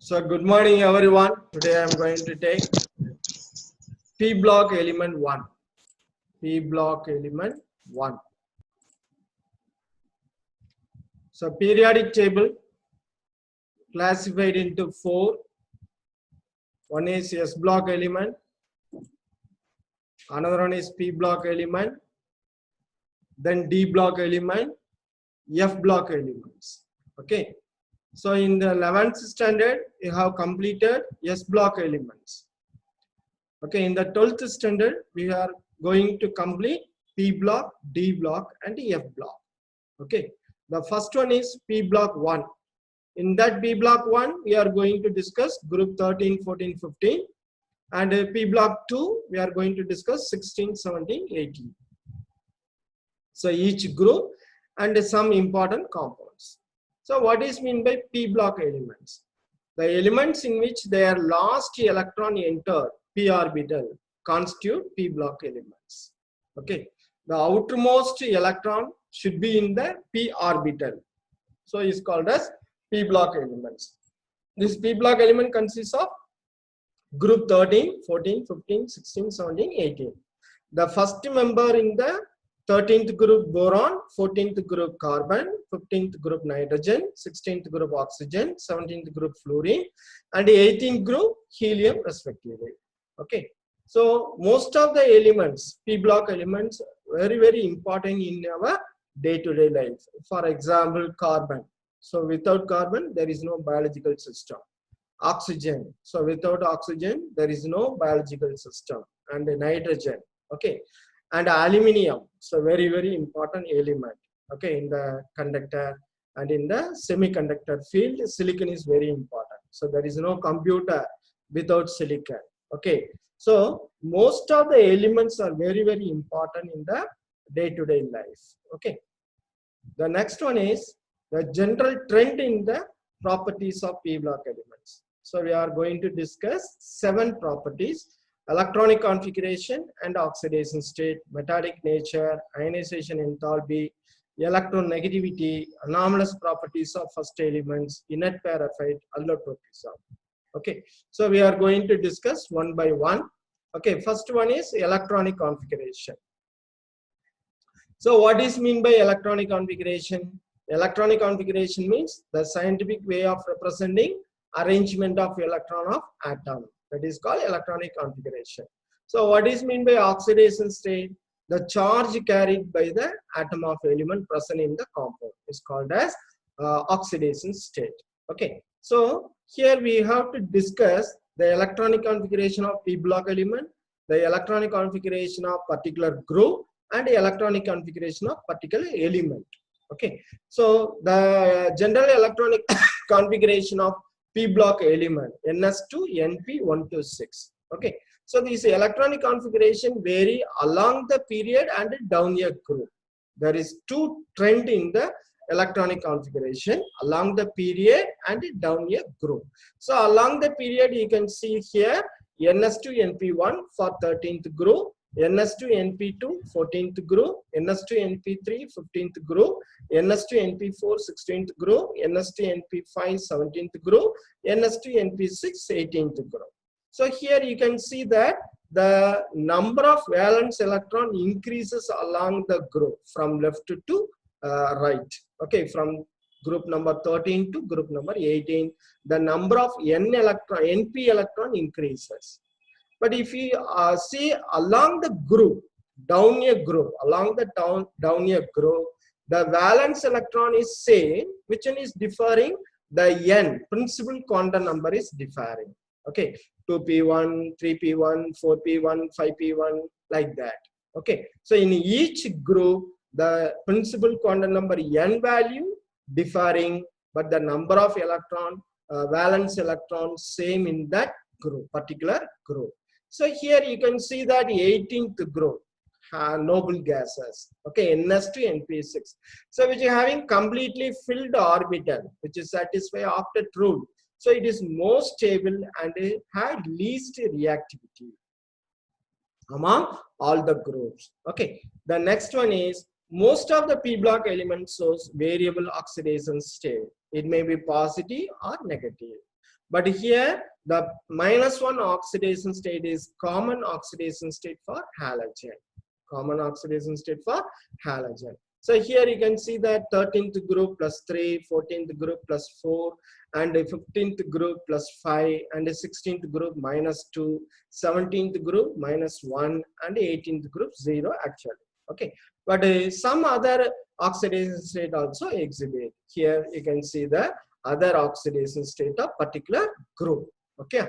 So good morning everyone. Today I am going to take P block element 1. P block element 1. So periodic table classified into 4. One is S block element, another one is P block element, then D block element, F block elements. Okay. So in the 11th standard, you have completed S block elements. Okay, in the 12th standard, we are going to complete P block, D block, and F block. Okay, the first one is P block 1. In that P block 1, we are going to discuss group 13, 14, 15. And P block 2, we are going to discuss 16, 17, 18. So each group and some important compounds. So what is meant by P block elements? The elements in which their last electron enter p orbital constitute P block elements. Okay, the outermost electron should be in the p orbital, so it's called as P block elements. This P block element consists of group 13, 14, 15, 16, 17, 18. The first member in the 13th group boron, 14th group carbon, 15th group nitrogen, 16th group oxygen, 17th group fluorine, and 18th group helium respectively. Okay, so most of the elements, P block elements, very important in our day-to-day life. For example, carbon. So without carbon, there is no biological system. Oxygen. So without oxygen, there is no biological system. And nitrogen. Okay, and aluminium. So very important element. Okay, in the conductor and in the semiconductor field, silicon is very important. So there is no computer without silicon. Okay, so most of the elements are very important in the day-to-day life. Okay, the next one is the general trend in the properties of P block elements. So we are going to discuss 7 properties: electronic configuration and oxidation state, metallic nature, ionization enthalpy, electronegativity, anomalous properties of first elements, inert pair effect, allotropism. Okay, so we are going to discuss one by one. Okay, first one is electronic configuration. So what is mean by electronic configuration? Electronic configuration means the scientific way of representing arrangement of electron of atom. That is called electronic configuration. So what is mean by oxidation state? The charge carried by the atom of element present in the compound is called as oxidation state. Okay, so here we have to discuss the electronic configuration of P block element, the electronic configuration of particular group, and the electronic configuration of particular element. Okay, so the general electronic configuration of P block element NS2 NP126. Okay, so this electronic configuration vary along the period and down a group. There is 2 trend in the electronic configuration, along the period and down a group. So along the period, you can see here NS2 NP1 for 13th group, NS2 NP2 14th group, NS2 NP3 15th group, NS2 NP4 16th group, NS2 NP5 17th group, NS2 NP6 18th group. So here you can see that the number of valence electron increases along the group from left to right. Okay, from group number 13 to group number 18, the number of NP electron increases. But if you see along the group, down a group, along the down a group, the valence electron is same, which one is differing? The N, principal quantum number, is differing. Okay, 2p1, 3p1, 4p1, 5p1, like that. Okay, so in each group, the principal quantum number N value differing, but the number of electron, valence electron, same in that group, particular group. So here you can see that 18th group, noble gases, okay, NS2 NP6. So which is having completely filled orbital, which is satisfy octet rule. So it is more stable and had least reactivity among all the groups. Okay, the next one is most of the P block elements shows variable oxidation state. It may be positive or negative. But here the -1 oxidation state is common oxidation state for halogen. Common oxidation state for halogen. So here you can see that 13th group plus 3, 14th group plus 4, and 15th group plus 5, and 16th group minus 2, 17th group minus 1, and 18th group 0 actually. Okay, but some other oxidation state also exhibit. Here you can see the other oxidation state of particular group. Okay.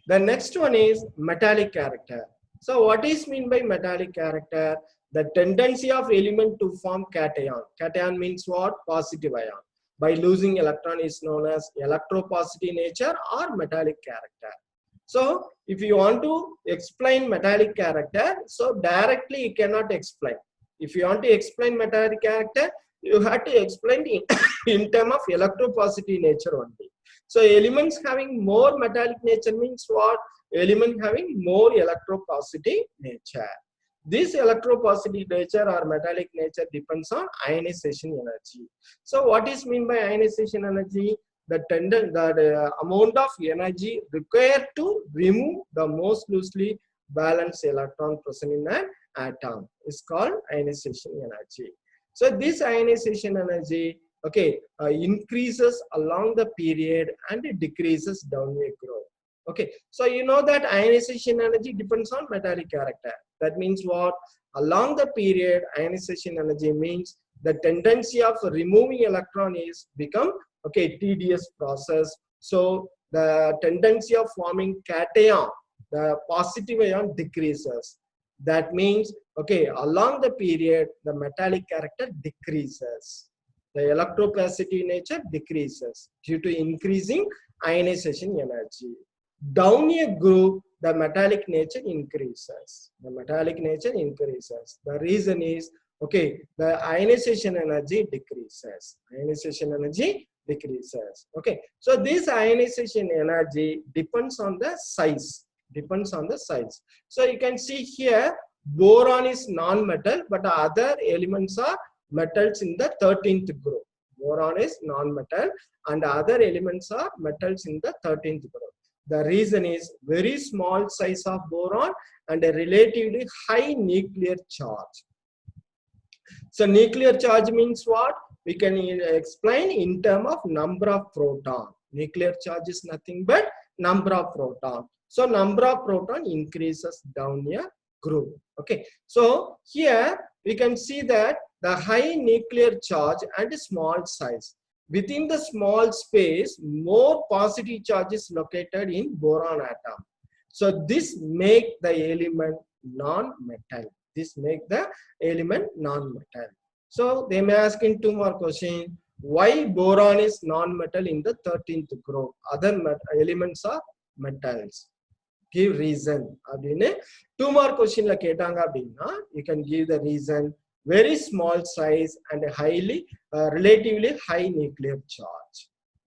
The next one is metallic character. So what is mean by metallic character? The tendency of element to form cation. Cation means what? Positive ion. By losing electron is known as electropositive nature or metallic character. So if you want to explain metallic character, so directly you cannot explain. If you want to explain metallic character, you have to explain in terms of electropositive nature only. So elements having more metallic nature means what? Element having more electropositive nature. This electropositive nature or metallic nature depends on ionization energy. So what is mean by ionization energy? The amount of energy required to remove the most loosely balanced electron present in an atom is called ionization energy. So this ionization energy, okay, increases along the period and it decreases downward growth. Okay, so you know that ionization energy depends on metallic character. That means what? Along the period, ionization energy means the tendency of removing electron is become, okay, tedious process. So the tendency of forming cation, the positive ion decreases. That means, okay, along the period, the metallic character decreases. The electropositive nature decreases due to increasing ionization energy. Down a group, the metallic nature increases. The metallic nature increases. The reason is, okay, the ionization energy decreases. Ionization energy decreases. Okay, so this ionization energy depends on the size. Depends on the size. So you can see here, boron is non-metal, but other elements are metals in the 13th group. Boron is non-metal and other elements are metals in the 13th group. The reason is very small size of boron and a relatively high nuclear charge. So nuclear charge means what? We can explain in terms of number of proton. Nuclear charge is nothing but number of proton. So number of proton increases down a group. Okay. So here we can see that the high nuclear charge and small size. Within the small space, more positive charge is located in boron atom. So this make the element non-metal. This make the element non-metal. So they may ask in two more questions. Why boron is non-metal in the 13th group? Other elements are metals. Give reason. Two more questions la ketanga abdina. You can give the reason. Very small size and a highly relatively high nuclear charge.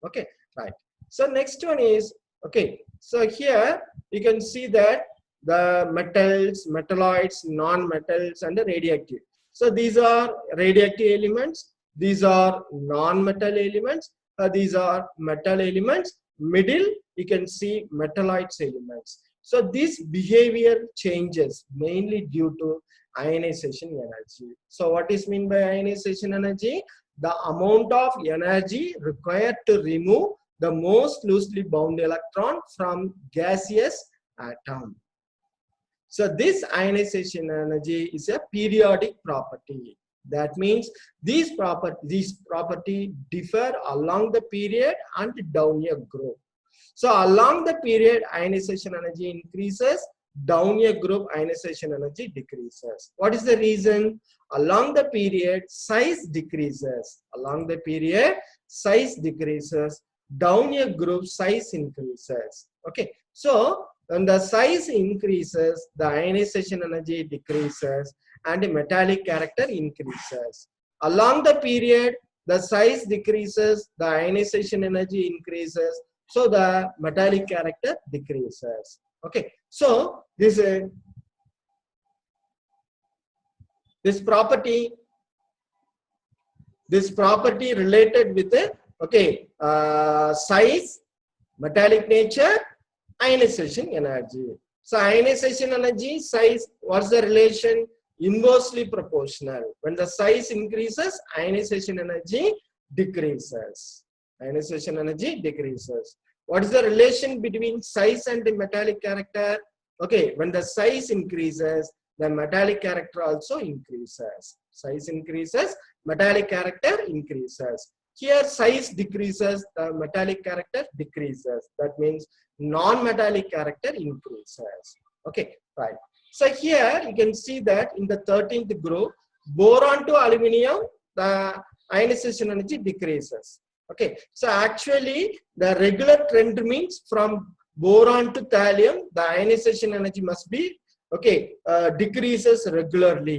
Okay, right. So next one is, okay, so here you can see that the metals, metalloids, non-metals, and the radioactive. So these are radioactive elements, these are non-metal elements, these are metal elements. Middle you can see metalloids elements. So this behavior changes mainly due to ionization energy. So what is mean by ionization energy? The amount of energy required to remove the most loosely bound electron from gaseous atom. So this ionization energy is a periodic property. That means these property differ along the period and down a group. So along the period, ionization energy increases. Down a group, ionization energy decreases. What is the reason? Along the period, size decreases. Along the period, size decreases. Down a group, size increases. Okay. So when the size increases, the ionization energy decreases and the metallic character increases. Along the period, the size decreases, the ionization energy increases. So the metallic character decreases. Okay, so this property this property related with the size, metallic nature, ionization energy. So ionization energy, size, what's the relation? Inversely proportional. When the size increases, ionization energy decreases. Ionization energy decreases. What is the relation between size and the metallic character? Okay, when the size increases, the metallic character also increases. Size increases, metallic character increases. Here size decreases, the metallic character decreases. That means non-metallic character increases. Okay, right. So here you can see that in the 13th group, boron to aluminum, the ionization energy decreases. Okay, so actually the regular trend means from boron to thallium, the ionization energy must be decreases regularly.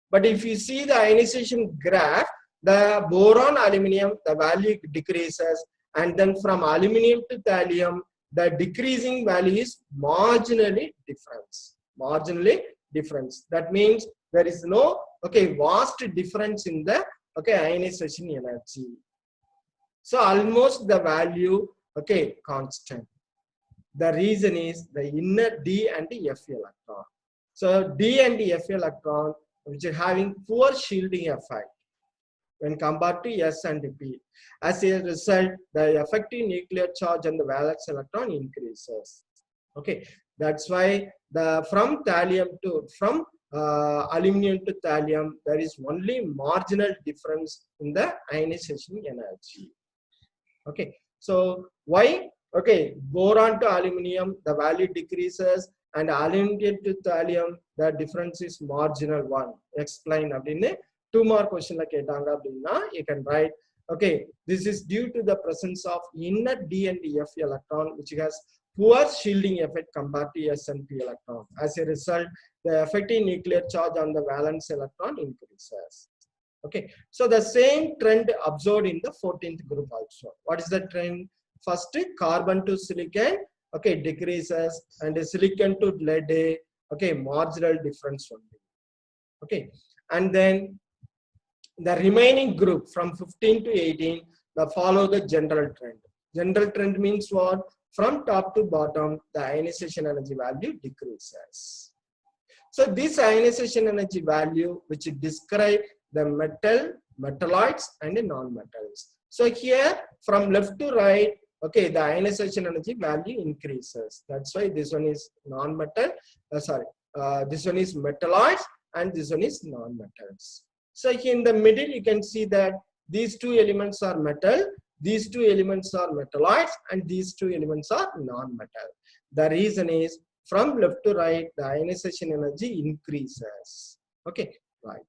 But if you see the ionization graph, the boron aluminum, the value decreases, and then from aluminum to thallium, the decreasing value is marginally difference. Marginally difference. That means there is no vast difference in the ionization energy. So almost the value constant. The reason is the inner D and the F electron. So D and the F electron, which are having poor shielding effect when compared to S and P. As a result, the effective nuclear charge on the valence electron increases. Okay, that's why from aluminum to thallium, there is only marginal difference in the ionization energy. Okay, so why? Okay, boron to aluminum, the value decreases, and aluminum to thallium, the difference is marginal one. Explain abdine. Two more questions like you can write. Okay, this is due to the presence of inner D and F electron, which has poor shielding effect compared to S and P electron. As a result, the effective nuclear charge on the valence electron increases. Okay, so the same trend observed in the 14th group also. What is the trend? First, carbon to silicon, decreases, and silicon to lead, marginal difference only. Okay, and then the remaining group from 15 to 18, follow the general trend. General trend means what? From top to bottom, the ionization energy value decreases. So this ionization energy value, which describe the metal, metalloids, and non-metals. So here, from left to right, the ionization energy value increases. That's why this one is non-metal. This one is metalloids, and this one is non-metals. So here in the middle, you can see that these two elements are metal, these two elements are metalloids, and these two elements are non-metal. The reason is from left to right, the ionization energy increases. Okay, right.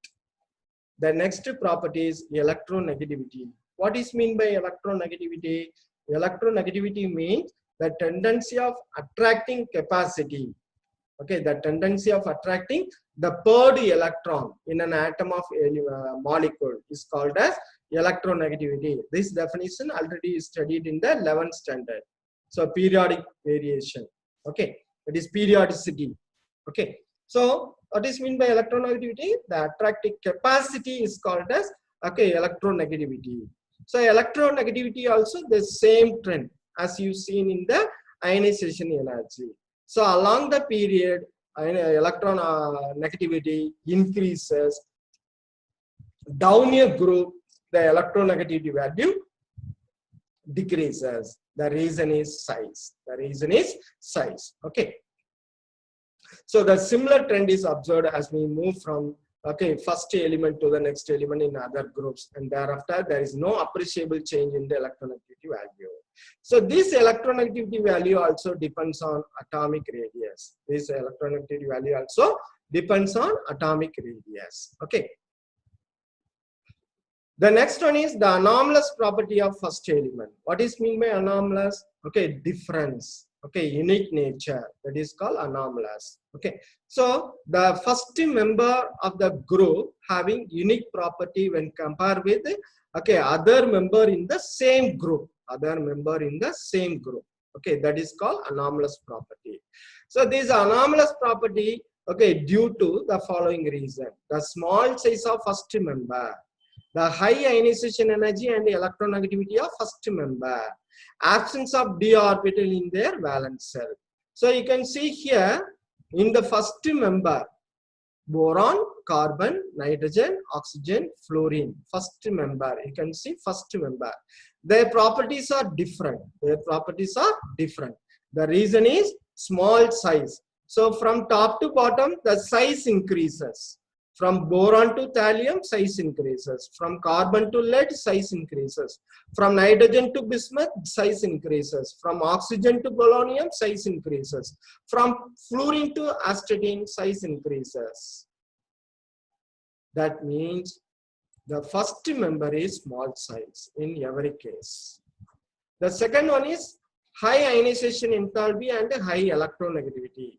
The next property is electronegativity. What is mean by electronegativity? Electronegativity means the tendency of attracting capacity. Okay, the tendency of attracting the paired electron in an atom of a molecule is called as electronegativity. This definition already studied in the 11th standard. So periodic variation. Okay, it is periodicity. Okay, so what is mean by electronegativity? The attractive capacity is called as electronegativity. So electronegativity also the same trend as you seen in the ionization energy. So along the period, electron negativity increases. Down a group, the electronegativity value decreases. The reason is size. The reason is size. Okay. So the similar trend is observed as we move from first element to the next element in other groups, and thereafter there is no appreciable change in the electronegativity value. So this electronegativity value also depends on atomic radius. This electronegativity value also depends on atomic radius. Okay. The next one is the anomalous property of first element. What is mean by anomalous? Okay, difference. Okay, unique nature. That is called anomalous. Okay, so the first member of the group having unique property when compared with other member in the same group. Other member in the same group. Okay, that is called anomalous property. So this anomalous property, due to the following reason: the small size of first member. The high ionization energy and electronegativity of first member. Absence of d orbital in their valence shell. So you can see here in the first member, boron, carbon, nitrogen, oxygen, fluorine. First member, you can see first member. Their properties are different. Their properties are different. The reason is small size. So from top to bottom, the size increases. From boron to thallium, size increases. From carbon to lead, size increases. From nitrogen to bismuth, size increases. From oxygen to polonium, size increases. From fluorine to astatine, size increases. That means the first member is small size in every case. The second one is high ionization enthalpy and high electronegativity.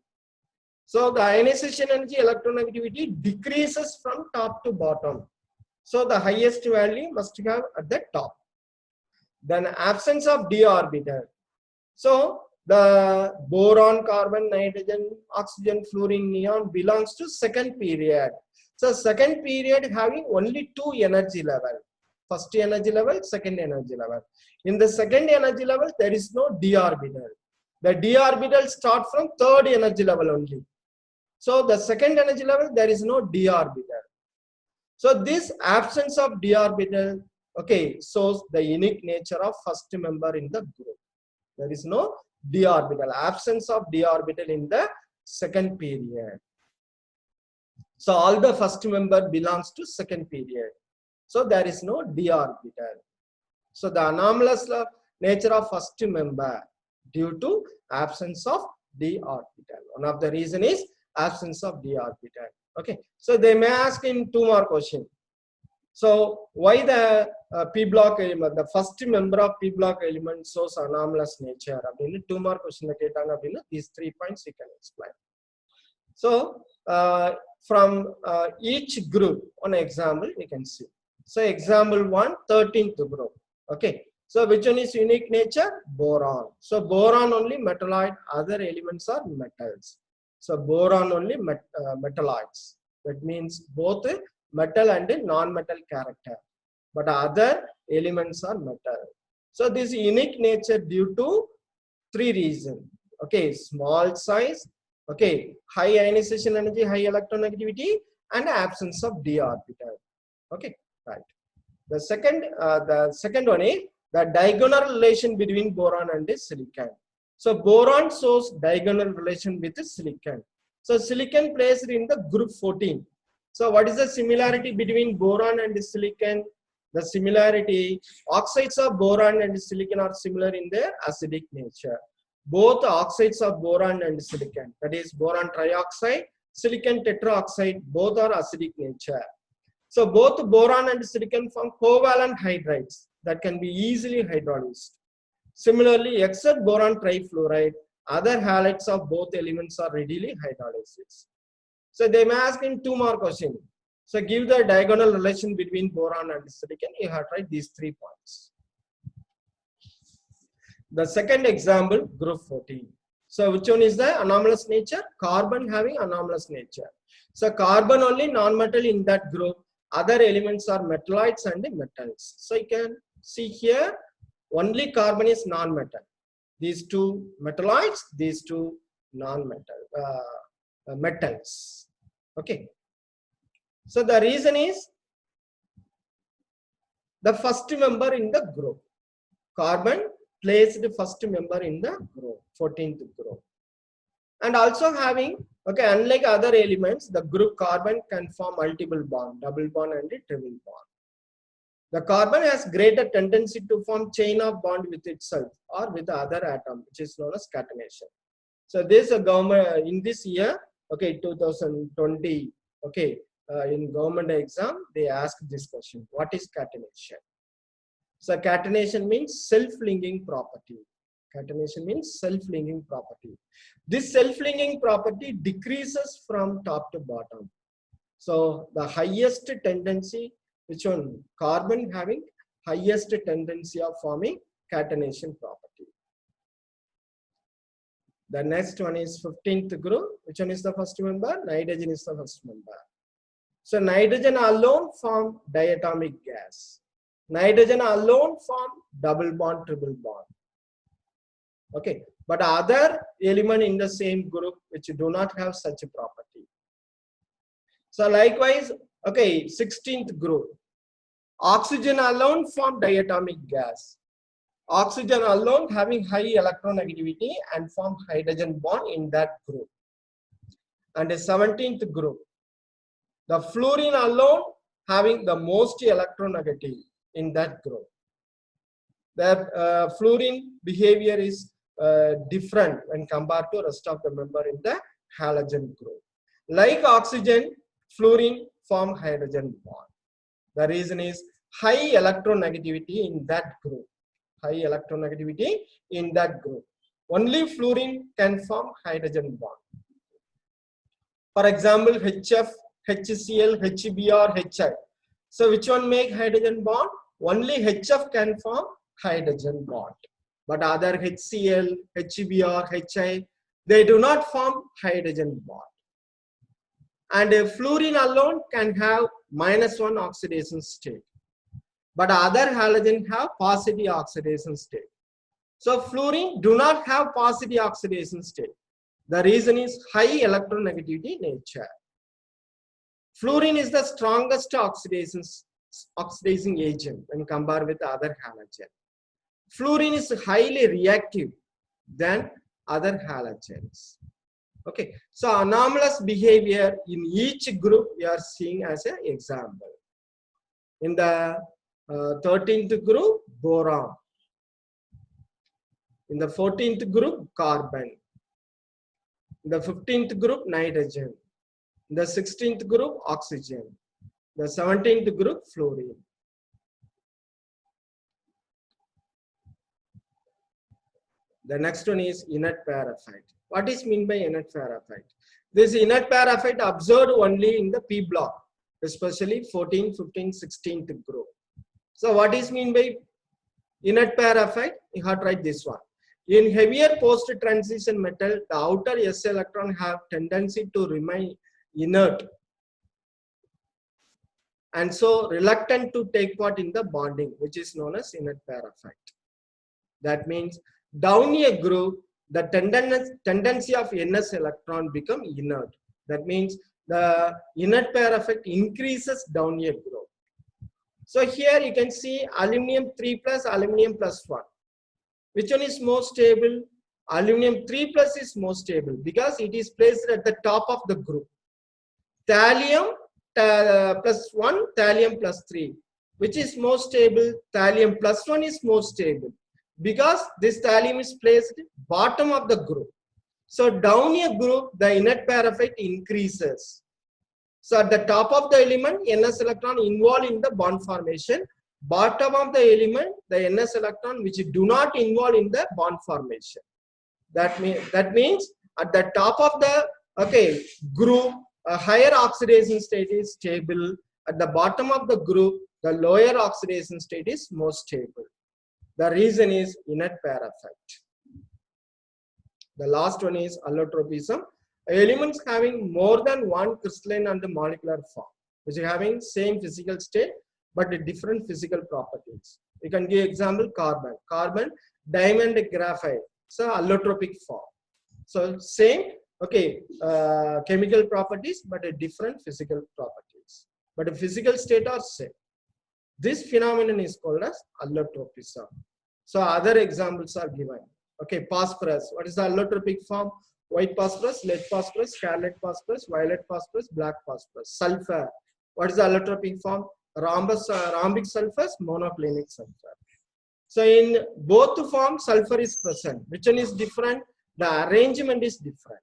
So the ionization energy electronegativity decreases from top to bottom. So the highest value must have at the top. Then absence of d orbital. So the boron, carbon, nitrogen, oxygen, fluorine, neon belongs to second period. So second period having only two energy level. First energy level, second energy level. In the second energy level, there is no d orbital. The d orbital start from third energy level only. So the second energy level, there is no d orbital. So this absence of d orbital, okay, shows the unique nature of first member in the group. There is no d orbital, absence of d orbital in the second period. So all the first member belongs to second period. So there is no d orbital. So the anomalous nature of first member due to absence of d orbital. One of the reason is absence of d orbital. Okay. So they may ask in two more questions. So why the p block element, the first member of p block element shows anomalous nature? Two more questions. These 3 points you can explain. So from each group, one example you can see. So example 1, 13th group. Okay. So which one is unique nature? Boron. So boron only metalloid, other elements are metals. So boron only metalloids. That means both metal and non-metal character. But other elements are metal. So this unique nature due to 3 reasons. Okay, small size. Okay, high ionization energy, high electronegativity, and absence of d orbital. Okay, right. The second one is the diagonal relation between boron and silicon. So boron shows diagonal relation with silicon. So silicon placed in the group 14. So what is the similarity between boron and silicon? The similarity, oxides of boron and silicon are similar in their acidic nature. Both oxides of boron and silicon, that is boron trioxide, silicon tetroxide, both are acidic nature. So both boron and silicon form covalent hydrides that can be easily hydrolyzed. Similarly, except boron trifluoride, other halides of both elements are readily hydrolyzed. So they may ask in 2 more questions. So give the diagonal relation between boron and silicon. You have tried these 3 points. The second example, group 14. So which one is the anomalous nature? Carbon having anomalous nature. So carbon only non-metal in that group. Other elements are metalloids and metals. So you can see here only carbon is non-metal. These two metalloids, these two non-metal metals. Okay. So the reason is the first member in the group. Carbon placed the first member in the group, 14th group. And also having, okay, unlike other elements, the group carbon can form multiple bond, double bond and triple bond. The carbon has greater tendency to form chain of bond with itself or with the other atom, which is known as catenation. So this government in this year, okay, 2020, okay, in government exam, they ask this question: what is catenation? So catenation means self-linking property. Catenation means self-linking property. This self-linking property decreases from top to bottom. So the highest tendency, which one? Carbon having highest tendency of forming catenation property. The next one is 15th group. Which one is the first member? Nitrogen is the first member. So nitrogen alone form diatomic gas. Nitrogen alone form double bond, triple bond. Okay, but other element in the same group which do not have such a property. So likewise, okay, 16th group. Oxygen alone form diatomic gas. Oxygen alone having high electronegativity and form hydrogen bond in that group. And the 17th group. The fluorine alone having the most electronegative in that group. The fluorine behavior is different when compared to rest of the member in the halogen group. Like oxygen, fluorine form hydrogen bond. The reason is high electronegativity in that group. High electronegativity in that group. Only fluorine can form hydrogen bond. For example, HF, HCl, HBr, HI. So which one make hydrogen bond? Only HF can form hydrogen bond. But other HCl, HBr, HI, they do not form hydrogen bond. And fluorine alone can have -1 oxidation state. But other halogen have positive oxidation state. So fluorine do not have positive oxidation state. The reason is high electronegativity nature. Fluorine is the strongest oxidizing agent when compared with other halogen. Fluorine is highly reactive than other halogens. Okay, so anomalous behavior in each group we are seeing as an example. In the 13th group, boron. In the 14th group, carbon. In the 15th group, nitrogen. In the 16th group, oxygen. The 17th group, fluorine. The next one is inert paraffite. What is meant by inert paraffite? This inert paraffite observed only in the P block, especially 14, 15, 16th group. So what is mean by inert paraffite? You have to write this one. In heavier post-transition metal, the outer s electron have tendency to remain inert and so reluctant to take part in the bonding, which is known as inert paraffite. That means down a group, the tendency of ns electron become inert. That means the inert paraffite increases down a group. So here you can see aluminum 3 plus, aluminum plus 1. Which one is more stable? Aluminum 3 plus is more stable because it is placed at the top of the group. Thallium plus 1, thallium plus 3. Which is more stable? Thallium plus 1 is more stable because this thallium is placed bottom of the group. So down a group, the inert paraffite increases. So at the top of the element, ns electron involved in the bond formation. Bottom of the element, the ns electron which do not involve in the bond formation. That means at the top of the group, a higher oxidation state is stable. At the bottom of the group, the lower oxidation state is more stable. The reason is inert paraffite. The last one is allotropism. Elements having more than one crystalline and molecular form, which are having same physical state but different physical properties. You can give example carbon. Carbon, diamond, graphite. So allotropic form. So same chemical properties but a different physical properties. But the physical state are same. This phenomenon is called as allotropism. So other examples are given. Okay, phosphorus. What is the allotropic form? White phosphorus, lead phosphorus, scarlet phosphorus, violet phosphorus, black phosphorus. Sulfur. What is the allotropic form? Rhombic sulfur, monoclinic sulfur. So in both forms, sulfur is present. Which one is different? The arrangement is different.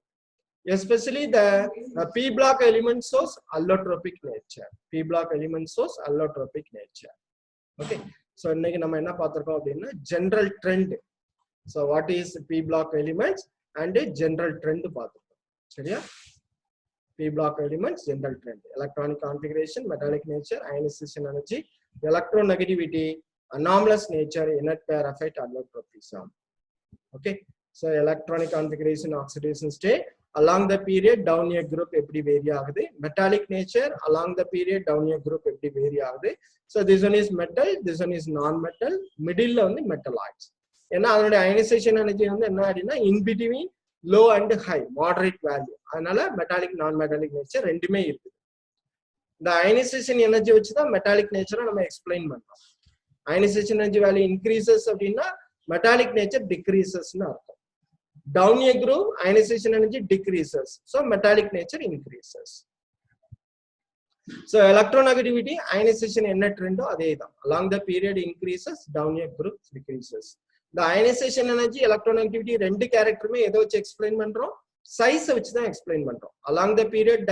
Especially the P block element shows allotropic nature. P block element shows allotropic nature. Okay. So general trend. So what is P block elements and a general trend? P block elements, general trend. Electronic configuration, metallic nature, ionization energy, electronegativity, anomalous nature, inert paraffite, allotropism. Okay. So electronic configuration, oxidation state, along the period down a group எப்படி vary ஆகுது, metallic nature along the period down a group எப்படி vary ஆகுது. So this one is metal, this one is non-metal, middle வந்து metalloids. ஏன்னா அதனுடைய ionization energy வந்து என்ன அப்படின்னா in between low and high, moderate value. அதனால metallic non-metallic nature ரெண்டுமே இருக்குது. இந்த ionization energy வச்சு தான் metallic nature நம்ம எக்ஸ்பிளைன் பண்றோம். ionization energy value increases அப்படின்னா metallic nature decreases னு அர்த்தம். Down a group, ionization energy decreases, so metallic nature increases. So electronegativity ionization என்ன ட்ரெண்டோ அதே தான். Along the period increases, down a group decreases. The ionization energy electronegativity ரெண்டு கேரக்டருமே எதை வச்சு explain பண்றோம், சைஸ் வச்சு தான் எக்ஸ்பிளைன் பண்றோம். Along the period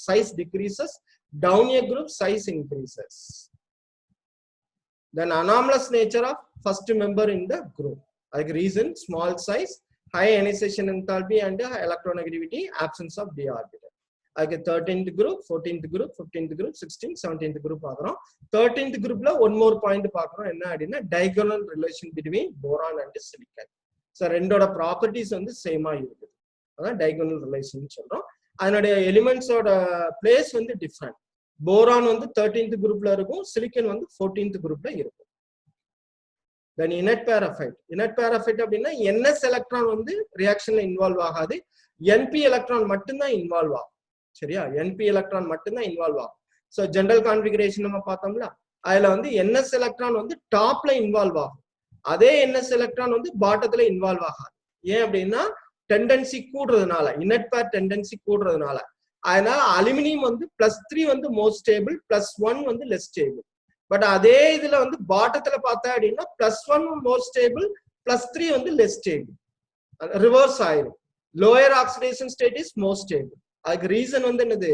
size decreases, down a group size increases. Then anomalous nature of first member in the group, like reason small size, high ionization enthalpy and electronegativity, absence of d orbital. Like 13th group, 14th group, 15th group, 16th, 17th group பார்க்கறோம். 13th groupல one more point பார்க்கறோம், என்ன அப்படின்னா diagonal relation between boron and silicon. So ரெண்டோட properties வந்து சேமா இருக்குது, அதான் diagonal relation சொல்றோம். அதனுடைய எலிமெண்ட்ஸோட பிளேஸ் வந்து டிஃப்ரெண்ட். போரான் வந்து 13th groupல இருக்கும், சிலிக்கன் வந்து 14th groupல இருக்கும். Then inert paraphyte. Inert paraphyte அப்படின்னா NS எலக்ட்ரான் வந்து ரியாக்ஷன்ல இன்வால்வ் ஆகாது, NP எலக்ட்ரான் மட்டும்தான் இன்வால்வ் ஆகும். சரியா, NP எலக்ட்ரான் மட்டும்தான் இன்வால்வ் ஆகும். ஸோ ஜெனரல் கான்ஃபிகரேஷன் நம்ம பார்த்தோம்ல, அதுல வந்து NS எலக்ட்ரான் வந்து டாப்ல இன்வால்வ் ஆகும், அதே NS எலக்ட்ரான் வந்து பாட்டத்துல இன்வால்வ் ஆகாது. ஏன் அப்படின்னா டெண்டன்சி கூடுறதுனால, இனட் பேர் டெண்டன்சி கூடுறதுனால. அதனால அலுமினியம் வந்து +3 வந்து மோஸ்ட் ஸ்டேபிள், +1 வந்து லெஸ் ஸ்டேபிள். பட் அதே இதுல வந்து பாட்டத்துல பார்த்தா அப்படின்னா +1 மோர் ஸ்டேபிள், +3 வந்து லெஸ் ஸ்டேபிள், ரிவர்ஸ் ஆயிரும். Lower oxidation state is more stable. அதுக்கு ரீசன் வந்து என்னது,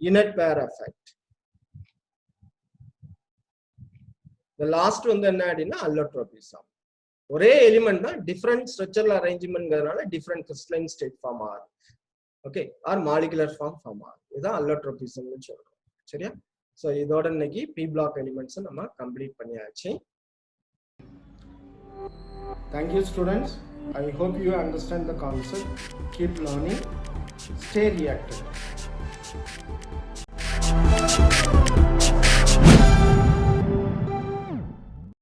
இனட் பேர் எஃபெக்ட். லாஸ்ட் வந்து என்ன அப்படின்னா அல்லோட்ரோபிசம். ஒரே எலிமெண்ட் தான் டிஃப்ரெண்ட் ஸ்ட்ரக்சரல் அரேஞ்ச்மெண்ட்ங்கிறதுனால டிஃப்ரெண்ட் கிறிஸ்டலைன் ஸ்டேட் ஃபார்ம் ஆகுது. ஓகே, ஆர் மாலிகுலர் ஃபார்ம் ஆகுது. இதுதான் அல்லோட்ரோபிசம்னு சொல்றோம். சரியா, ஸோ இதோட இன்னைக்கு பி பிளாக் எலிமெண்ட்ஸ் நம்ம கம்ப்ளீட் பண்ணியாச்சு. Thank you students. I hope you understand the concept. Keep learning. Stay reactive.